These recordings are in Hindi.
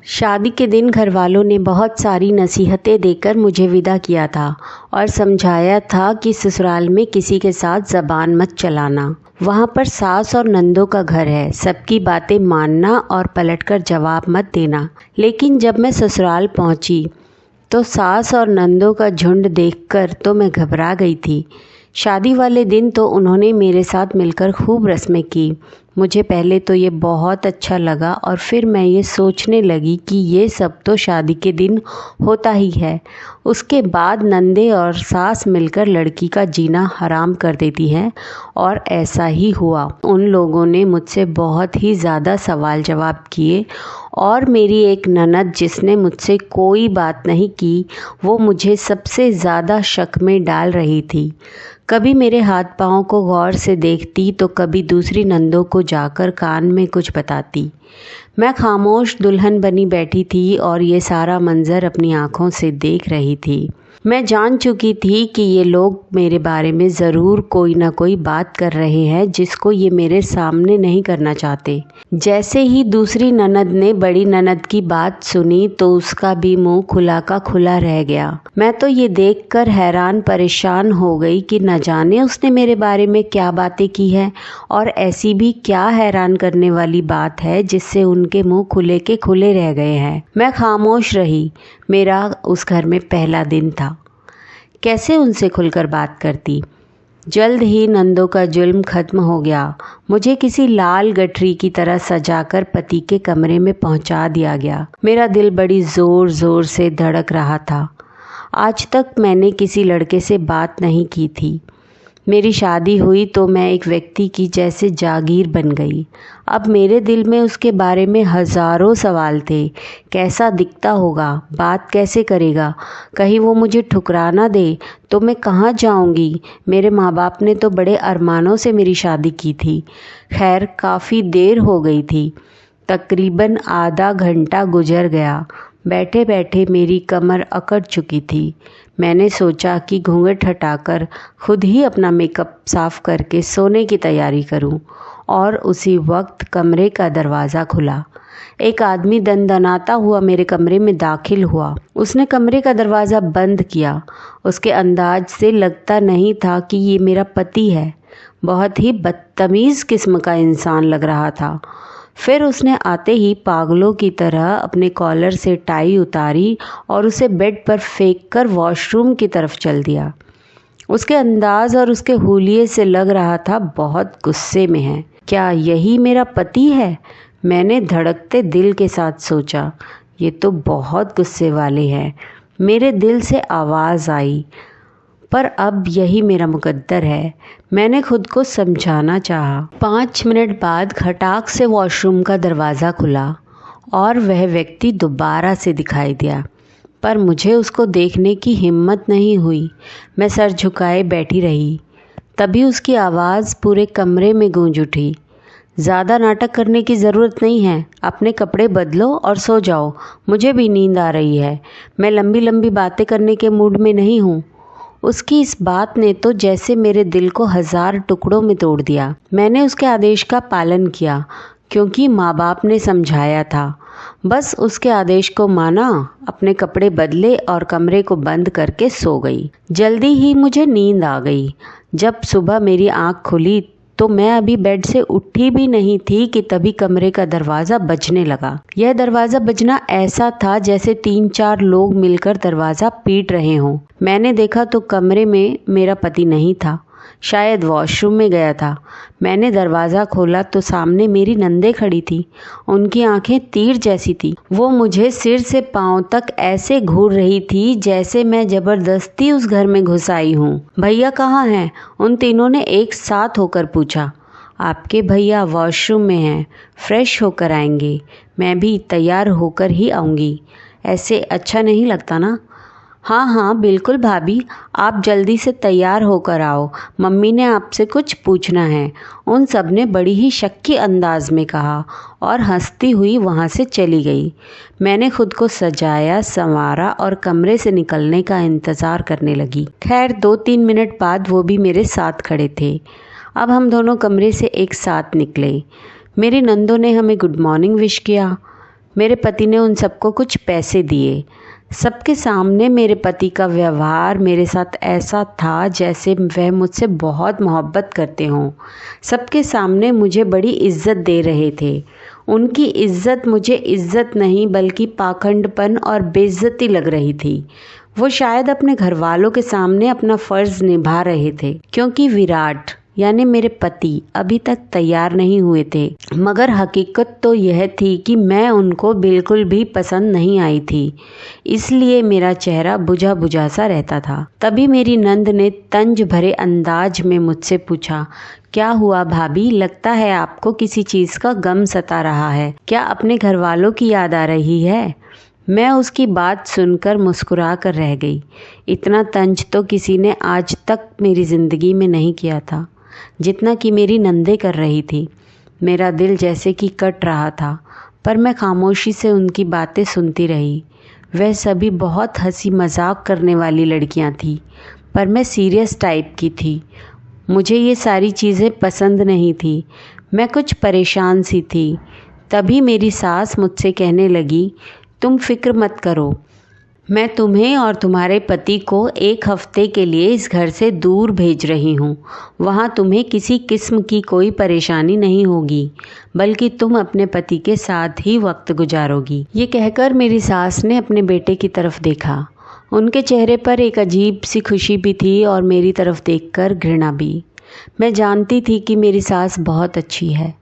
शादी के दिन घरवालों ने बहुत सारी नसीहतें देकर मुझे विदा किया था और समझाया था कि ससुराल में किसी के साथ ज़बान मत चलाना। वहाँ पर सास और नंदों का घर है, सबकी बातें मानना और पलटकर जवाब मत देना। लेकिन जब मैं ससुराल पहुँची तो सास और नंदों का झुंड देखकर तो मैं घबरा गई थी। शादी वाले दिन तो उन्होंने मेरे साथ मिलकर खूब रस्में की। मुझे पहले तो ये बहुत अच्छा लगा और फिर मैं ये सोचने लगी कि ये सब तो शादी के दिन होता ही है। उसके बाद नंदे और सास मिलकर लड़की का जीना हराम कर देती हैं और ऐसा ही हुआ। उन लोगों ने मुझसे बहुत ही ज़्यादा सवाल जवाब किए और मेरी एक ननद जिसने मुझसे कोई बात नहीं की, वो मुझे सबसे ज़्यादा शक में डाल रही थी। कभी मेरे हाथ पाँव को गौर से देखती तो कभी दूसरी नंदों को जाकर कान में कुछ बताती। मैं खामोश दुल्हन बनी बैठी थी और ये सारा मंज़र अपनी आँखों से देख रही थी। मैं जान चुकी थी कि ये लोग मेरे बारे में ज़रूर कोई ना कोई बात कर रहे हैं जिसको ये मेरे सामने नहीं करना चाहते। जैसे ही दूसरी ननद ने बड़ी ननद की बात सुनी तो उसका भी मुंह खुला का खुला रह गया। मैं तो ये देखकर हैरान परेशान हो गई कि न जाने उसने मेरे बारे में क्या बातें की है और ऐसी भी क्या हैरान करने वाली बात है जिससे उनके मुंह खुले के खुले रह गए हैं। मैं खामोश रही। मेरा उस घर में पहला दिन था। कैसे उनसे खुलकर बात करती। जल्द ही नंदों का जुल्म खत्म हो गया। मुझे किसी लाल गठरी की तरह सजाकर पति के कमरे में पहुंचा दिया गया। मेरा दिल बड़ी ज़ोर ज़ोर से धड़क रहा था। आज तक मैंने किसी लड़के से बात नहीं की थी। मेरी शादी हुई तो मैं एक व्यक्ति की जैसे जागीर बन गई। अब मेरे दिल में उसके बारे में हज़ारों सवाल थे। कैसा दिखता होगा, बात कैसे करेगा, कहीं वो मुझे ठुकरा ना दे तो मैं कहाँ जाऊंगी। मेरे माँ बाप ने तो बड़े अरमानों से मेरी शादी की थी। खैर काफ़ी देर हो गई थी। तकरीबन आधा घंटा गुजर गया। बैठे बैठे मेरी कमर अकड़ चुकी थी। मैंने सोचा कि घूंघट हटाकर खुद ही अपना मेकअप साफ करके सोने की तैयारी करूं और उसी वक्त कमरे का दरवाज़ा खुला। एक आदमी दनदनाता हुआ मेरे कमरे में दाखिल हुआ। उसने कमरे का दरवाज़ा बंद किया। उसके अंदाज से लगता नहीं था कि ये मेरा पति है। बहुत ही बदतमीज़ किस्म का इंसान लग रहा था। फिर उसने आते ही पागलों की तरह अपने कॉलर से टाई उतारी और उसे बेड पर फेंककर वॉशरूम की तरफ चल दिया। उसके अंदाज और उसके हुलिये से लग रहा था बहुत गुस्से में है। क्या यही मेरा पति है? मैंने धड़कते दिल के साथ सोचा। ये तो बहुत गुस्से वाले हैं। मेरे दिल से आवाज़ आई, पर अब यही मेरा मुकद्दर है। मैंने खुद को समझाना चाहा। 5 मिनट बाद खटाक से वॉशरूम का दरवाज़ा खुला और वह व्यक्ति दोबारा से दिखाई दिया, पर मुझे उसको देखने की हिम्मत नहीं हुई। मैं सर झुकाए बैठी रही। तभी उसकी आवाज़ पूरे कमरे में गूंज उठी। ज़्यादा नाटक करने की ज़रूरत नहीं है। अपने कपड़े बदलो और सो जाओ। मुझे भी नींद आ रही है। मैं लंबी लंबी बातें करने के मूड में नहीं हूँ। उसकी इस बात ने तो जैसे मेरे दिल को 1000 टुकड़ों में तोड़ दिया। मैंने उसके आदेश का पालन किया क्योंकि माँ बाप ने समझाया था। बस उसके आदेश को माना, अपने कपड़े बदले और कमरे को बंद करके सो गई। जल्दी ही मुझे नींद आ गई। जब सुबह मेरी आँख खुली तो मैं अभी बेड से उठी भी नहीं थी कि तभी कमरे का दरवाज़ा बजने लगा। यह दरवाज़ा बजना ऐसा था जैसे 3-4 लोग मिलकर दरवाज़ा पीट रहे हों। मैंने देखा तो कमरे में मेरा पति नहीं था, शायद वॉशरूम में गया था। मैंने दरवाज़ा खोला तो सामने मेरी नंदे खड़ी थी। उनकी आंखें तीर जैसी थी। वो मुझे सिर से पांव तक ऐसे घूर रही थी जैसे मैं ज़बरदस्ती उस घर में घुस आई हूँ। भैया कहाँ हैं? उन तीनों ने एक साथ होकर पूछा। आपके भैया वॉशरूम में हैं, फ्रेश होकर आएंगे। मैं भी तैयार होकर ही आऊँगी। ऐसे अच्छा नहीं लगता ना? हाँ हाँ बिल्कुल भाभी, आप जल्दी से तैयार होकर आओ, मम्मी ने आपसे कुछ पूछना है। उन सब ने बड़ी ही शक्की अंदाज में कहा और हंसती हुई वहाँ से चली गई। मैंने खुद को सजाया संवारा और कमरे से निकलने का इंतज़ार करने लगी। खैर 2-3 मिनट बाद वो भी मेरे साथ खड़े थे। अब हम दोनों कमरे से एक साथ निकले। मेरी नंदों ने हमें गुड मॉर्निंग विश किया। मेरे पति ने उन सबको कुछ पैसे दिए। सबके सामने मेरे पति का व्यवहार मेरे साथ ऐसा था जैसे वह मुझसे बहुत मोहब्बत करते हों। सबके सामने मुझे बड़ी इज्जत दे रहे थे। उनकी इज्जत मुझे इज्जत नहीं बल्कि पाखंडपन और बेइज्जती लग रही थी। वो शायद अपने घर वालों के सामने अपना फ़र्ज़ निभा रहे थे, क्योंकि विराट यानी मेरे पति अभी तक तैयार नहीं हुए थे। मगर हकीकत तो यह थी कि मैं उनको बिल्कुल भी पसंद नहीं आई थी, इसलिए मेरा चेहरा बुझा बुझा सा रहता था। तभी मेरी नंद ने तंज भरे अंदाज में मुझसे पूछा, क्या हुआ भाभी, लगता है आपको किसी चीज़ का गम सता रहा है, क्या अपने घर वालों की याद आ रही है? मैं उसकी बात सुनकर मुस्कुरा कर रह गई। इतना तंज तो किसी ने आज तक मेरी ज़िंदगी में नहीं किया था जितना कि मेरी नंदे कर रही थी। मेरा दिल जैसे कि कट रहा था, पर मैं खामोशी से उनकी बातें सुनती रही। वह सभी बहुत हंसी मजाक करने वाली लड़कियां थीं, पर मैं सीरियस टाइप की थी। मुझे ये सारी चीज़ें पसंद नहीं थी। मैं कुछ परेशान सी थी। तभी मेरी सास मुझसे कहने लगी, तुम फिक्र मत करो, मैं तुम्हें और तुम्हारे पति को 1 हफ्ते के लिए इस घर से दूर भेज रही हूँ। वहाँ तुम्हें किसी किस्म की कोई परेशानी नहीं होगी, बल्कि तुम अपने पति के साथ ही वक्त गुजारोगी। ये कहकर मेरी सास ने अपने बेटे की तरफ देखा। उनके चेहरे पर एक अजीब सी खुशी भी थी और मेरी तरफ देखकर घृणा भी। मैं जानती थी कि मेरी सास बहुत अच्छी है।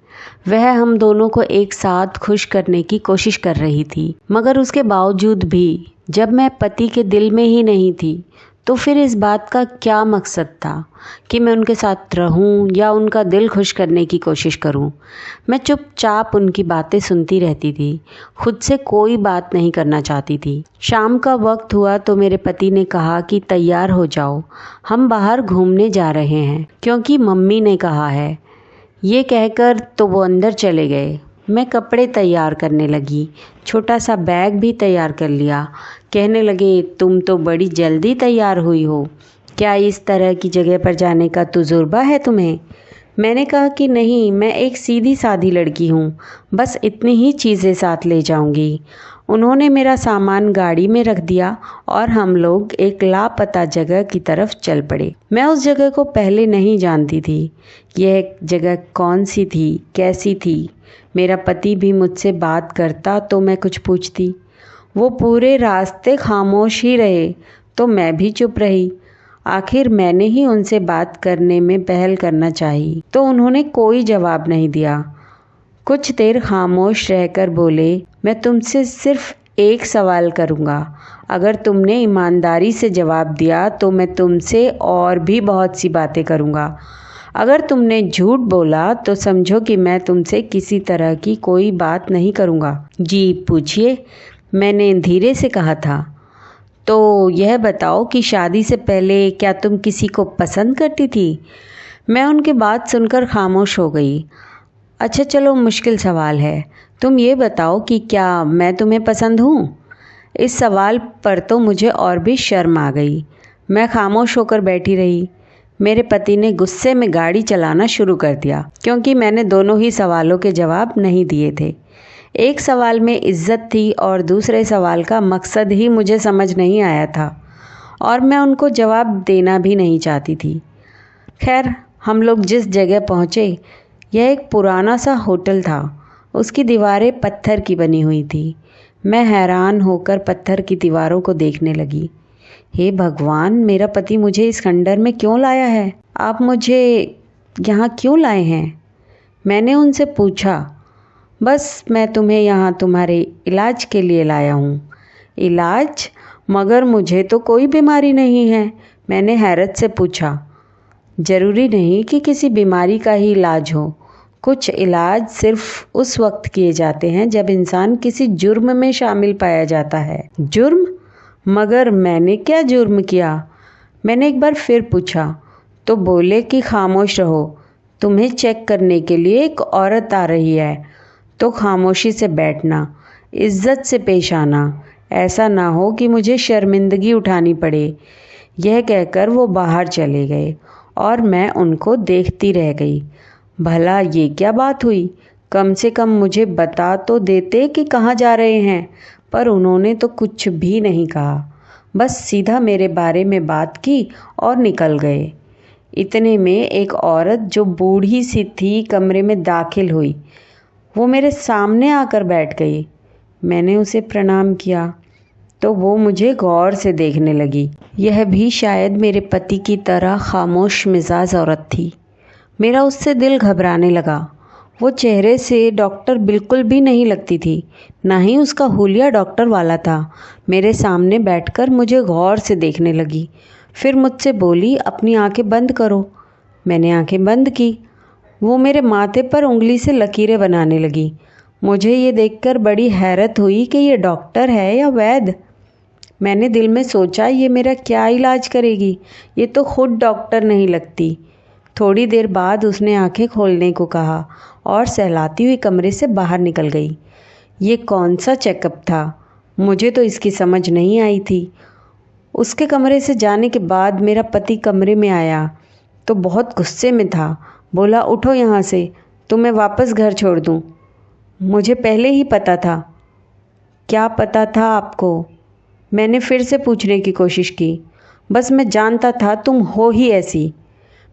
वह हम दोनों को एक साथ खुश करने की कोशिश कर रही थी, मगर उसके बावजूद भी जब मैं पति के दिल में ही नहीं थी तो फिर इस बात का क्या मकसद था कि मैं उनके साथ रहूं या उनका दिल खुश करने की कोशिश करूं। मैं चुपचाप उनकी बातें सुनती रहती थी, खुद से कोई बात नहीं करना चाहती थी। शाम का वक्त हुआ तो मेरे पति ने कहा कि तैयार हो जाओ, हम बाहर घूमने जा रहे हैं, क्योंकि मम्मी ने कहा है। ये कहकर तो वो अंदर चले गए। मैं कपड़े तैयार करने लगी, छोटा सा बैग भी तैयार कर लिया। कहने लगे, तुम तो बड़ी जल्दी तैयार हुई हो, क्या इस तरह की जगह पर जाने का तजुर्बा है तुम्हें? मैंने कहा कि नहीं, मैं एक सीधी सादी लड़की हूँ, बस इतनी ही चीज़ें साथ ले जाऊँगी। उन्होंने मेरा सामान गाड़ी में रख दिया और हम लोग एक लापता जगह की तरफ चल पड़े। मैं उस जगह को पहले नहीं जानती थी। यह जगह कौन सी थी, कैसी थी? मेरा पति भी मुझसे बात करता तो मैं कुछ पूछती। वो पूरे रास्ते खामोश ही रहे तो मैं भी चुप रही। आखिर मैंने ही उनसे बात करने में पहल करना चाहिए, तो उन्होंने कोई जवाब नहीं दिया। कुछ देर खामोश रहकर बोले, मैं तुमसे सिर्फ एक सवाल करूँगा, अगर तुमने ईमानदारी से जवाब दिया तो मैं तुमसे और भी बहुत सी बातें करूँगा। अगर तुमने झूठ बोला तो समझो कि मैं तुमसे किसी तरह की कोई बात नहीं करूँगा। जी पूछिए, मैंने धीरे से कहा था। तो यह बताओ कि शादी से पहले क्या तुम किसी को पसंद करती थी? मैं उनकी बात सुनकर खामोश हो गई। अच्छा चलो, मुश्किल सवाल है, तुम ये बताओ कि क्या मैं तुम्हें पसंद हूँ? इस सवाल पर तो मुझे और भी शर्म आ गई। मैं खामोश होकर बैठी रही। मेरे पति ने गुस्से में गाड़ी चलाना शुरू कर दिया, क्योंकि मैंने दोनों ही सवालों के जवाब नहीं दिए थे। एक सवाल में इज्जत थी और दूसरे सवाल का मकसद ही मुझे समझ नहीं आया था, और मैं उनको जवाब देना भी नहीं चाहती थी। खैर, हम लोग जिस जगह पहुँचे यह एक पुराना सा होटल था। उसकी दीवारें पत्थर की बनी हुई थी। मैं हैरान होकर पत्थर की दीवारों को देखने लगी। हे भगवान, मेरा पति मुझे इस खंडर में क्यों लाया है? आप मुझे यहाँ क्यों लाए हैं? मैंने उनसे पूछा। बस मैं तुम्हें यहाँ तुम्हारे इलाज के लिए लाया हूँ। इलाज? मगर मुझे तो कोई बीमारी नहीं है, मैंने हैरत से पूछा। ज़रूरी नहीं कि किसी बीमारी का ही इलाज हो। कुछ इलाज सिर्फ उस वक्त किए जाते हैं जब इंसान किसी जुर्म में शामिल पाया जाता है। जुर्म? मगर मैंने क्या जुर्म किया? मैंने एक बार फिर पूछा तो बोले कि खामोश रहो, तुम्हें चेक करने के लिए एक औरत आ रही है, तो खामोशी से बैठना, इज्जत से पेश आना, ऐसा ना हो कि मुझे शर्मिंदगी उठानी पड़े। यह कहकर वो बाहर चले गए और मैं उनको देखती रह गई। भला ये क्या बात हुई? कम से कम मुझे बता तो देते कि कहाँ जा रहे हैं, पर उन्होंने तो कुछ भी नहीं कहा। बस सीधा मेरे बारे में बात की और निकल गए। इतने में एक औरत जो बूढ़ी सी थी कमरे में दाखिल हुई। वो मेरे सामने आकर बैठ गई। मैंने उसे प्रणाम किया तो वो मुझे गौर से देखने लगी। यह भी शायद मेरे पति की तरह खामोश मिजाज औरत थी। मेरा उससे दिल घबराने लगा। वो चेहरे से डॉक्टर बिल्कुल भी नहीं लगती थी, ना ही उसका हुलिया डॉक्टर वाला था। मेरे सामने बैठकर मुझे गौर से देखने लगी। फिर मुझसे बोली, अपनी आंखें बंद करो। मैंने आंखें बंद की। वो मेरे माथे पर उंगली से लकीरें बनाने लगी। मुझे ये देखकर बड़ी हैरत हुई कि ये डॉक्टर है या वैद्य। मैंने दिल में सोचा, ये मेरा क्या इलाज करेगी, ये तो खुद डॉक्टर नहीं लगती। थोड़ी देर बाद उसने आंखें खोलने को कहा और सहलाती हुई कमरे से बाहर निकल गई। ये कौन सा चेकअप था, मुझे तो इसकी समझ नहीं आई थी। उसके कमरे से जाने के बाद मेरा पति कमरे में आया तो बहुत गुस्से में था। बोला, उठो यहाँ से, तुम्हें वापस घर छोड़ दूँ। मुझे पहले ही पता था। क्या पता था आपको? मैंने फिर से पूछने की कोशिश की। बस मैं जानता था तुम हो ही ऐसी।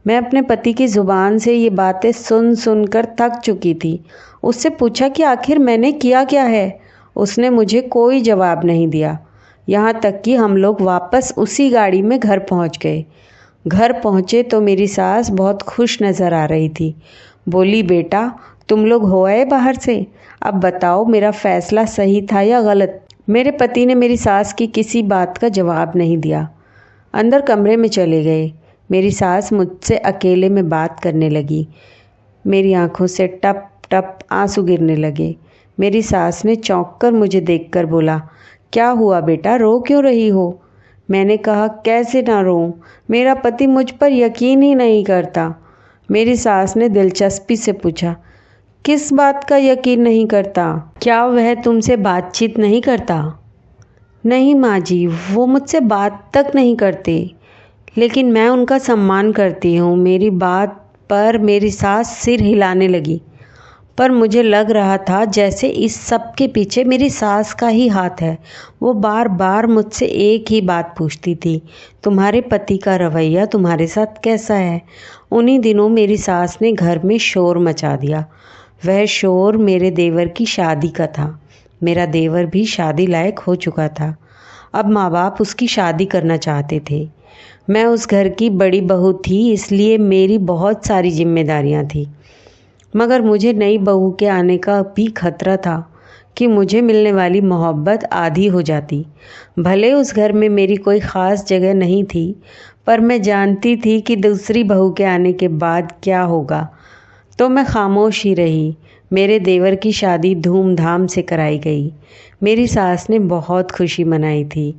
मैं अपने पति की ज़ुबान से ये बातें सुन सुनकर थक चुकी थी। उससे पूछा कि आखिर मैंने किया क्या है। उसने मुझे कोई जवाब नहीं दिया। यहाँ तक कि हम लोग वापस उसी गाड़ी में घर पहुँच गए। घर पहुँचे तो मेरी सास बहुत खुश नज़र आ रही थी। बोली, बेटा तुम लोग हो आए बाहर से, अब बताओ मेरा फ़ैसला सही था या गलत। मेरे पति ने मेरी सास की किसी बात का जवाब नहीं दिया। अंदर कमरे में चले गए। मेरी सास मुझसे अकेले में बात करने लगी। मेरी आंखों से टप टप आंसू गिरने लगे। मेरी सास ने चौंक कर मुझे देखकर बोला, क्या हुआ बेटा, रो क्यों रही हो? मैंने कहा, कैसे ना रोऊं, मेरा पति मुझ पर यकीन ही नहीं करता। मेरी सास ने दिलचस्पी से पूछा, किस बात का यकीन नहीं करता? क्या वह तुमसे बातचीत नहीं करता? नहीं माँ जी, वो मुझसे बात तक नहीं करते, लेकिन मैं उनका सम्मान करती हूँ। मेरी बात पर मेरी सास सिर हिलाने लगी, पर मुझे लग रहा था जैसे इस सब के पीछे मेरी सास का ही हाथ है। वो बार बार मुझसे एक ही बात पूछती थी, तुम्हारे पति का रवैया तुम्हारे साथ कैसा है? उन्हीं दिनों मेरी सास ने घर में शोर मचा दिया। वह शोर मेरे देवर की शादी का था। मेरा देवर भी शादी लायक हो चुका था। अब माँ बाप उसकी शादी करना चाहते थे। मैं उस घर की बड़ी बहू थी, इसलिए मेरी बहुत सारी जिम्मेदारियाँ थी। मगर मुझे नई बहू के आने का भी खतरा था कि मुझे मिलने वाली मोहब्बत आधी हो जाती। भले उस घर में मेरी कोई ख़ास जगह नहीं थी, पर मैं जानती थी कि दूसरी बहू के आने के बाद क्या होगा, तो मैं खामोश ही रही। मेरे देवर की शादी धूमधाम से कराई गई। मेरी सास ने बहुत खुशी मनाई थी।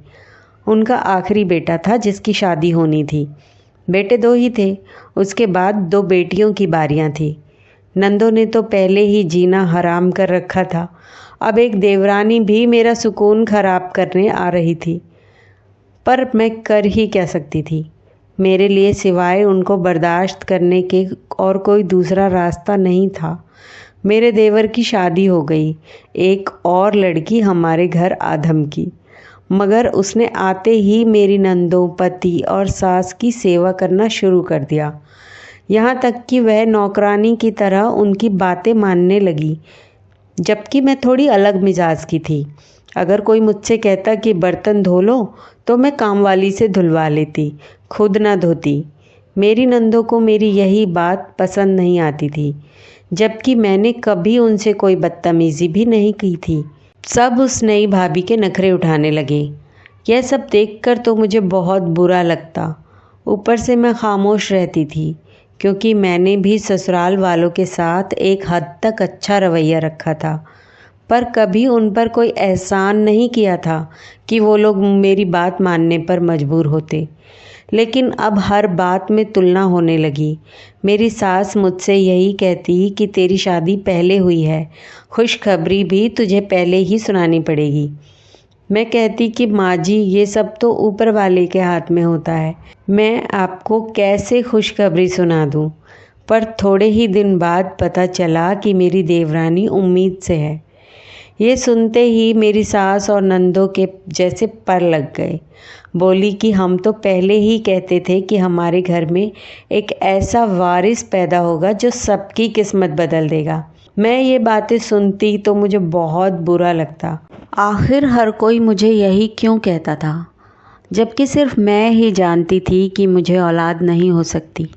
उनका आखिरी बेटा था जिसकी शादी होनी थी। बेटे 2 ही थे, उसके बाद 2 बेटियों की बारियां थी। नंदों ने तो पहले ही जीना हराम कर रखा था, अब एक देवरानी भी मेरा सुकून खराब करने आ रही थी। पर मैं कर ही क्या सकती थी? मेरे लिए सिवाय उनको बर्दाश्त करने के और कोई दूसरा रास्ता नहीं था। मेरे देवर की शादी हो गई। एक और लड़की हमारे घर आधम की, मगर उसने आते ही मेरी नंदों, पति और सास की सेवा करना शुरू कर दिया। यहाँ तक कि वह नौकरानी की तरह उनकी बातें मानने लगी, जबकि मैं थोड़ी अलग मिजाज की थी। अगर कोई मुझसे कहता कि बर्तन धो लो, तो मैं कामवाली से धुलवा लेती, खुद ना धोती। मेरी नंदों को मेरी यही बात पसंद नहीं आती थी, जबकि मैंने कभी उनसे कोई बदतमीज़ी भी नहीं की थी। सब उस नई भाभी के नखरे उठाने लगे। यह सब देखकर तो मुझे बहुत बुरा लगता। ऊपर से मैं खामोश रहती थी, क्योंकि मैंने भी ससुराल वालों के साथ एक हद तक अच्छा रवैया रखा था, पर कभी उन पर कोई एहसान नहीं किया था कि वो लोग मेरी बात मानने पर मजबूर होते। लेकिन अब हर बात में तुलना होने लगी। मेरी सास मुझसे यही कहती कि तेरी शादी पहले हुई है, खुशखबरी भी तुझे पहले ही सुनानी पड़ेगी। मैं कहती कि माँ जी, ये सब तो ऊपर वाले के हाथ में होता है, मैं आपको कैसे खुशखबरी सुना दूँ? पर थोड़े ही दिन बाद पता चला कि मेरी देवरानी उम्मीद से है। ये सुनते ही मेरी सास और नंदों के जैसे पर लग गए। बोली कि हम तो पहले ही कहते थे कि हमारे घर में एक ऐसा वारिस पैदा होगा जो सबकी किस्मत बदल देगा। मैं ये बातें सुनती तो मुझे बहुत बुरा लगता। आखिर हर कोई मुझे यही क्यों कहता था, जबकि सिर्फ मैं ही जानती थी कि मुझे औलाद नहीं हो सकती।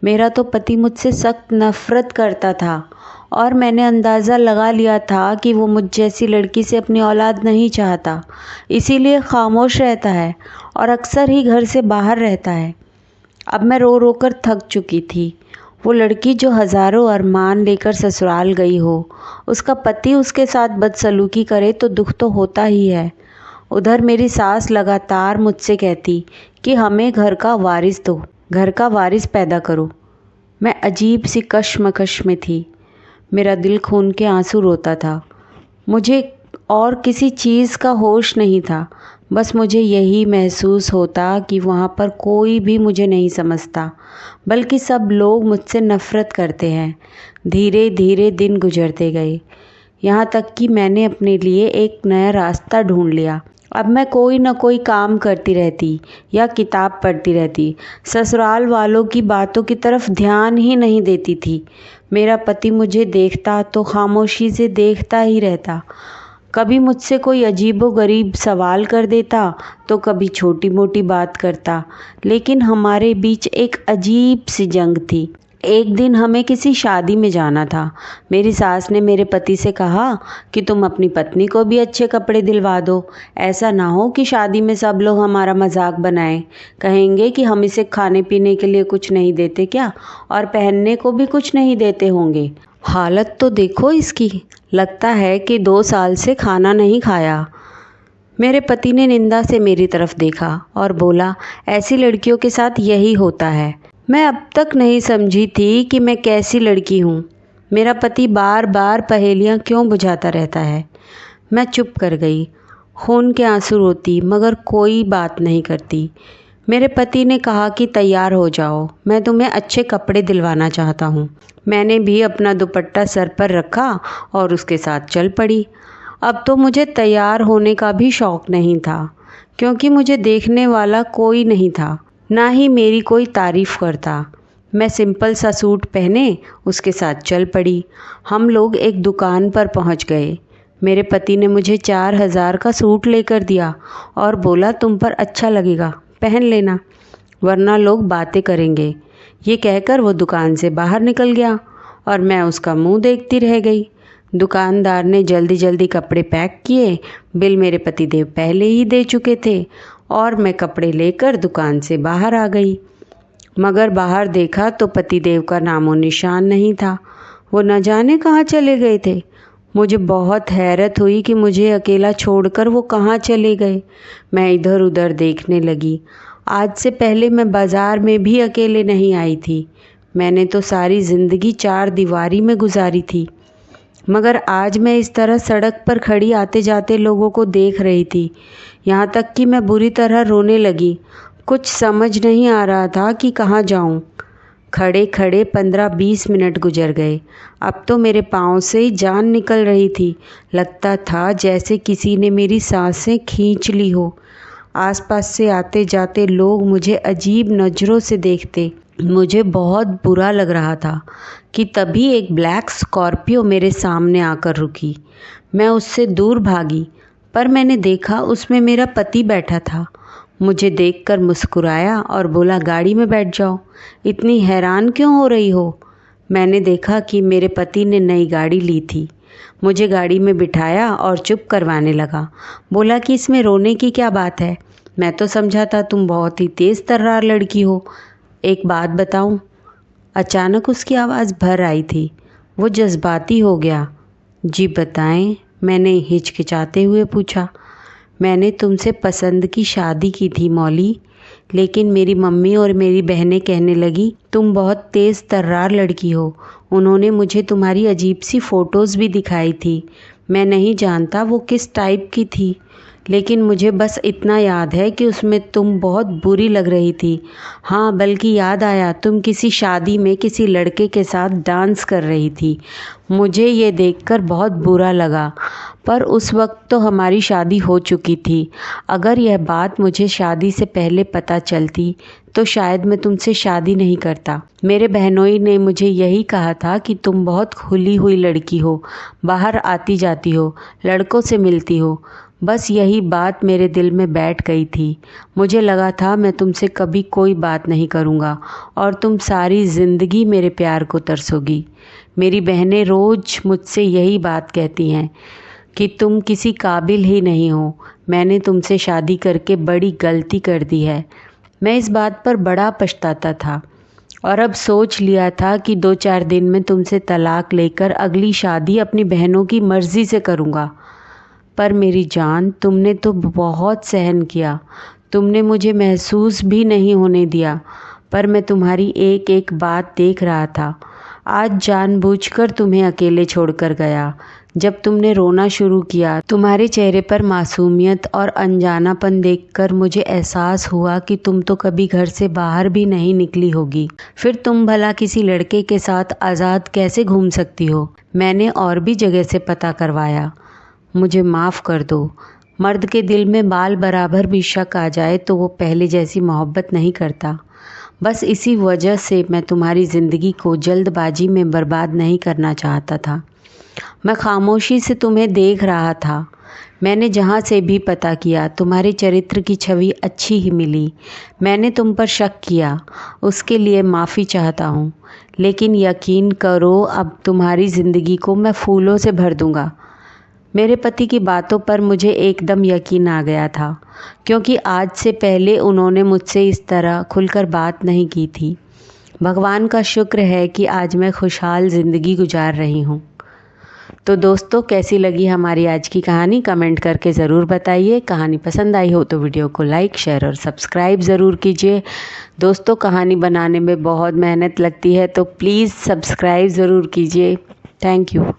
मेरा तो पति मुझसे सख्त नफ़रत करता था और मैंने अंदाज़ा लगा लिया था कि वो मुझ जैसी लड़की से अपनी औलाद नहीं चाहता, इसीलिए खामोश रहता है और अक्सर ही घर से बाहर रहता है। अब मैं रो रो कर थक चुकी थी। वो लड़की जो हज़ारों अरमान लेकर ससुराल गई हो, उसका पति उसके साथ बदसलूकी करे तो दुख तो होता ही है। उधर मेरी सास लगातार मुझसे कहती कि हमें घर का वारिस दो, घर का वारिस पैदा करो। मैं अजीब सी कश्मकश में थी। मेरा दिल खून के आंसू रोता था। मुझे और किसी चीज़ का होश नहीं था, बस मुझे यही महसूस होता कि वहाँ पर कोई भी मुझे नहीं समझता, बल्कि सब लोग मुझसे नफ़रत करते हैं। धीरे धीरे दिन गुजरते गए, यहाँ तक कि मैंने अपने लिए एक नया रास्ता ढूंढ लिया। अब मैं कोई न कोई काम करती रहती या किताब पढ़ती रहती। ससुराल वालों की बातों की तरफ ध्यान ही नहीं देती थी। मेरा पति मुझे देखता तो खामोशी से देखता ही रहता। कभी मुझसे कोई अजीबोगरीब सवाल कर देता तो कभी छोटी मोटी बात करता, लेकिन हमारे बीच एक अजीब सी जंग थी। एक दिन हमें किसी शादी में जाना था। मेरी सास ने मेरे पति से कहा कि तुम अपनी पत्नी को भी अच्छे कपड़े दिलवा दो, ऐसा ना हो कि शादी में सब लोग हमारा मजाक बनाएं, कहेंगे कि हम इसे खाने पीने के लिए कुछ नहीं देते क्या, और पहनने को भी कुछ नहीं देते होंगे। हालत तो देखो इसकी, लगता है कि 2 साल से खाना नहीं खाया। मेरे पति ने निंदा से मेरी तरफ देखा और बोला, ऐसी लड़कियों के साथ यही होता है। मैं अब तक नहीं समझी थी कि मैं कैसी लड़की हूँ। मेरा पति बार बार पहेलियाँ क्यों बुझाता रहता है। मैं चुप कर गई, खून के आंसू रोती मगर कोई बात नहीं करती। मेरे पति ने कहा कि तैयार हो जाओ, मैं तुम्हें अच्छे कपड़े दिलवाना चाहता हूँ। मैंने भी अपना दुपट्टा सर पर रखा और उसके साथ चल पड़ी। अब तो मुझे तैयार होने का भी शौक़ नहीं था, क्योंकि मुझे देखने वाला कोई नहीं था, ना ही मेरी कोई तारीफ़ करता। मैं सिंपल सा सूट पहने उसके साथ चल पड़ी। हम लोग एक दुकान पर पहुंच गए। मेरे पति ने मुझे 4000 का सूट लेकर दिया और बोला, तुम पर अच्छा लगेगा, पहन लेना, वरना लोग बातें करेंगे। ये कहकर वो दुकान से बाहर निकल गया और मैं उसका मुंह देखती रह गई। दुकानदार ने जल्दी जल्दी कपड़े पैक किए। बिल मेरे पतिदेव पहले ही दे चुके थे और मैं कपड़े लेकर दुकान से बाहर आ गई। मगर बाहर देखा तो पतिदेव का नामो निशान नहीं था। वो न जाने कहाँ चले गए थे। मुझे बहुत हैरत हुई कि मुझे अकेला छोड़कर वो कहाँ चले गए। मैं इधर उधर देखने लगी। आज से पहले मैं बाज़ार में भी अकेले नहीं आई थी। मैंने तो सारी ज़िंदगी 4 दीवारी में गुजारी थी, मगर आज मैं इस तरह सड़क पर खड़ी आते जाते लोगों को देख रही थी। यहाँ तक कि मैं बुरी तरह रोने लगी। कुछ समझ नहीं आ रहा था कि कहाँ जाऊँ। खड़े खड़े 15-20 मिनट गुजर गए। अब तो मेरे पाँव से ही जान निकल रही थी। लगता था जैसे किसी ने मेरी सांसें खींच ली हो। आसपास से आते जाते लोग मुझे अजीब नज़रों से देखते। मुझे बहुत बुरा लग रहा था कि तभी एक ब्लैक स्कॉर्पियो मेरे सामने आकर रुकी। मैं उससे दूर भागी, पर मैंने देखा उसमें मेरा पति बैठा था। मुझे देखकर मुस्कुराया और बोला, गाड़ी में बैठ जाओ, इतनी हैरान क्यों हो रही हो। मैंने देखा कि मेरे पति ने नई गाड़ी ली थी। मुझे गाड़ी में बिठाया और चुप करवाने लगा। बोला कि इसमें रोने की क्या बात है, मैं तो समझा था तुम बहुत ही तेज़ तर्रार लड़की हो। एक बात बताऊं? अचानक उसकी आवाज़ भर आई थी। वो जज्बाती हो गया। जी बताएं, मैंने हिचकिचाते हुए पूछा। मैंने तुमसे पसंद की शादी की थी मौली, लेकिन मेरी मम्मी और मेरी बहनें कहने लगी तुम बहुत तेज़ तर्रार लड़की हो। उन्होंने मुझे तुम्हारी अजीब सी फ़ोटोज़ भी दिखाई थी। मैं नहीं जानता वो किस टाइप की थी, लेकिन मुझे बस इतना याद है कि उसमें तुम बहुत बुरी लग रही थी। हाँ, बल्कि याद आया, तुम किसी शादी में किसी लड़के के साथ डांस कर रही थी। मुझे ये देखकर बहुत बुरा लगा, पर उस वक्त तो हमारी शादी हो चुकी थी। अगर यह बात मुझे शादी से पहले पता चलती तो शायद मैं तुमसे शादी नहीं करता। मेरे बहनोई ने मुझे यही कहा था कि तुम बहुत खुली हुई लड़की हो, बाहर आती जाती हो, लड़कों से मिलती हो। बस यही बात मेरे दिल में बैठ गई थी। मुझे लगा था मैं तुमसे कभी कोई बात नहीं करूँगा और तुम सारी ज़िंदगी मेरे प्यार को तरसोगी। मेरी बहनें रोज़ मुझसे यही बात कहती हैं कि तुम किसी काबिल ही नहीं हो। मैंने तुमसे शादी करके बड़ी गलती कर दी है। मैं इस बात पर बड़ा पछताता था और अब सोच लिया था कि 2-4 दिन में तुमसे तलाक लेकर अगली शादी अपनी बहनों की मर्ज़ी से करूँगा। पर मेरी जान, तुमने तो बहुत सहन किया। तुमने मुझे महसूस भी नहीं होने दिया, पर मैं तुम्हारी एक एक बात देख रहा था। आज जानबूझकर तुम्हें अकेले छोड़कर गया। जब तुमने रोना शुरू किया, तुम्हारे चेहरे पर मासूमियत और अनजानापन देखकर मुझे एहसास हुआ कि तुम तो कभी घर से बाहर भी नहीं निकली होगी। फिर तुम भला किसी लड़के के साथ आज़ाद कैसे घूम सकती हो? मैंने और भी जगह से पता करवाया। मुझे माफ़ कर दो। मर्द के दिल में बाल बराबर भी शक आ जाए तो वो पहले जैसी मोहब्बत नहीं करता। बस इसी वजह से मैं तुम्हारी ज़िंदगी को जल्दबाजी में बर्बाद नहीं करना चाहता था। मैं खामोशी से तुम्हें देख रहा था। मैंने जहाँ से भी पता किया, तुम्हारे चरित्र की छवि अच्छी ही मिली। मैंने तुम पर शक किया, उसके लिए माफ़ी चाहता हूँ। लेकिन यकीन करो, अब तुम्हारी ज़िंदगी को मैं फूलों से भर दूँगा। मेरे पति की बातों पर मुझे एकदम यकीन आ गया था, क्योंकि आज से पहले उन्होंने मुझसे इस तरह खुलकर बात नहीं की थी। भगवान का शुक्र है कि आज मैं खुशहाल ज़िंदगी गुजार रही हूँ। तो दोस्तों, कैसी लगी हमारी आज की कहानी कमेंट करके ज़रूर बताइए। कहानी पसंद आई हो तो वीडियो को लाइक, शेयर और सब्सक्राइब ज़रूर कीजिए। दोस्तों, कहानी बनाने में बहुत मेहनत लगती है, तो प्लीज़ सब्सक्राइब ज़रूर कीजिए। Thank you.